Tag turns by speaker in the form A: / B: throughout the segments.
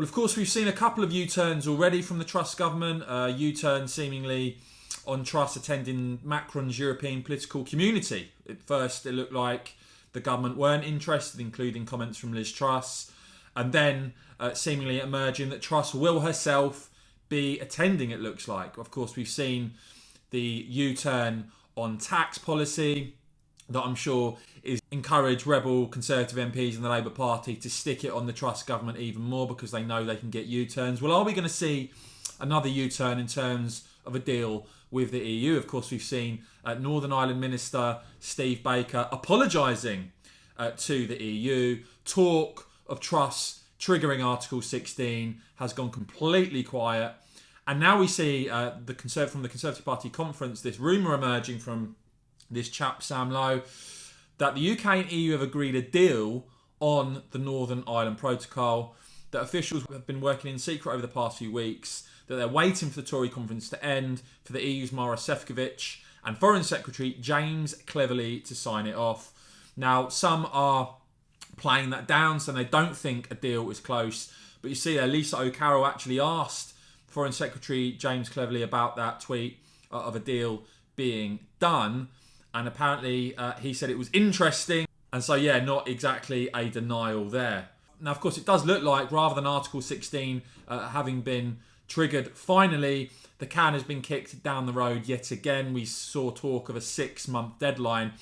A: Well, of course, we've seen a couple of U-turns already from the Truss government. U-turn seemingly on Truss attending Macron's European political community. At first, it looked like the government weren't interested, including comments from Liz Truss. And then seemingly emerging that Truss will herself be attending, it looks like. Of course, we've seen the U-turn on tax policy that I'm sure is encourage rebel Conservative MPs in the Labour Party to stick it on the Truss government even more because they know they can get U-turns. Well, are we going to see another U-turn in terms of a deal with the EU? Of course, we've seen Northern Ireland Minister Steve Baker apologising to the EU. Talk of Truss triggering Article 16 has gone completely quiet. And now we see from the Conservative Party conference, this rumour emerging from this chap, Sam Lowe, that the UK and EU have agreed a deal on the Northern Ireland Protocol, that officials have been working in secret over the past few weeks, that they're waiting for the Tory conference to end, for the EU's Mara Sefcovic and Foreign Secretary James Cleverly to sign it off. Now, some are playing that down, so they don't think a deal is close. But you see, Lisa O'Carroll actually asked Foreign Secretary James Cleverly about that tweet of a deal being done. And apparently he said it was interesting. And so, yeah, not exactly a denial there. Now, of course, it does look like rather than Article 16 having been triggered, finally, the can has been kicked down the road yet again. We saw talk of a 6-month deadline.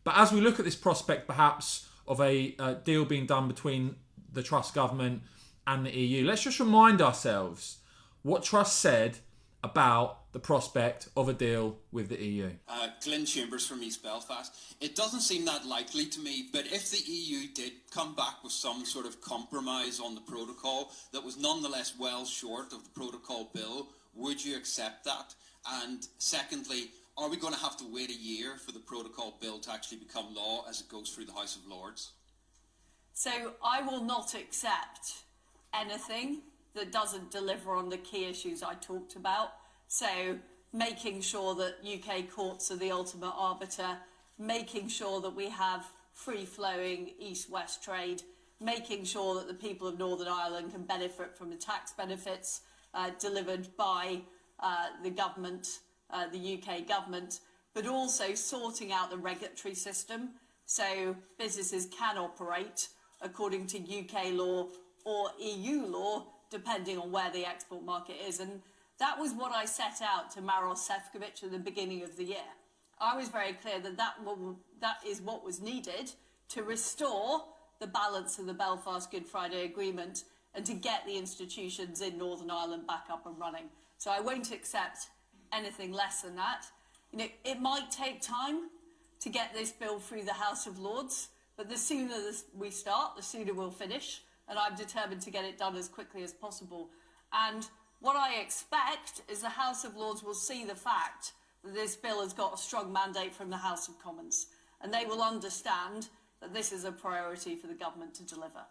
A: But as we look at this prospect, perhaps, of a deal being done between the Truss government and the EU, let's just remind ourselves what Truss said about the prospect of a deal with the EU.
B: Glyn Chambers from East Belfast. It doesn't seem that likely to me, but if the EU did come back with some sort of compromise on the protocol that was nonetheless well short of the protocol bill, would you accept that? And secondly, are we going to have to wait a year for the protocol bill to actually become law as it goes through the House of Lords?
C: So I will not accept anything that doesn't deliver on the key issues I talked about. So making sure that UK courts are the ultimate arbiter, making sure that we have free-flowing east-west trade, making sure that the people of Northern Ireland can benefit from the tax benefits delivered by the government, the UK government, but also sorting out the regulatory system so businesses can operate according to UK law or EU law, depending on where the export market is. And that was what I set out to Mara Sefcovic at the beginning of the year. I was very clear that that is what was needed to restore the balance of the Belfast Good Friday Agreement and to get the institutions in Northern Ireland back up and running. So I won't accept anything less than that. You know, it might take time to get this bill through the House of Lords, but the sooner we start, the sooner we'll finish. And I'm determined to get it done as quickly as possible. And what I expect is the House of Lords will see the fact that this bill has got a strong mandate from the House of Commons, and they will understand that this is a priority for the government to deliver.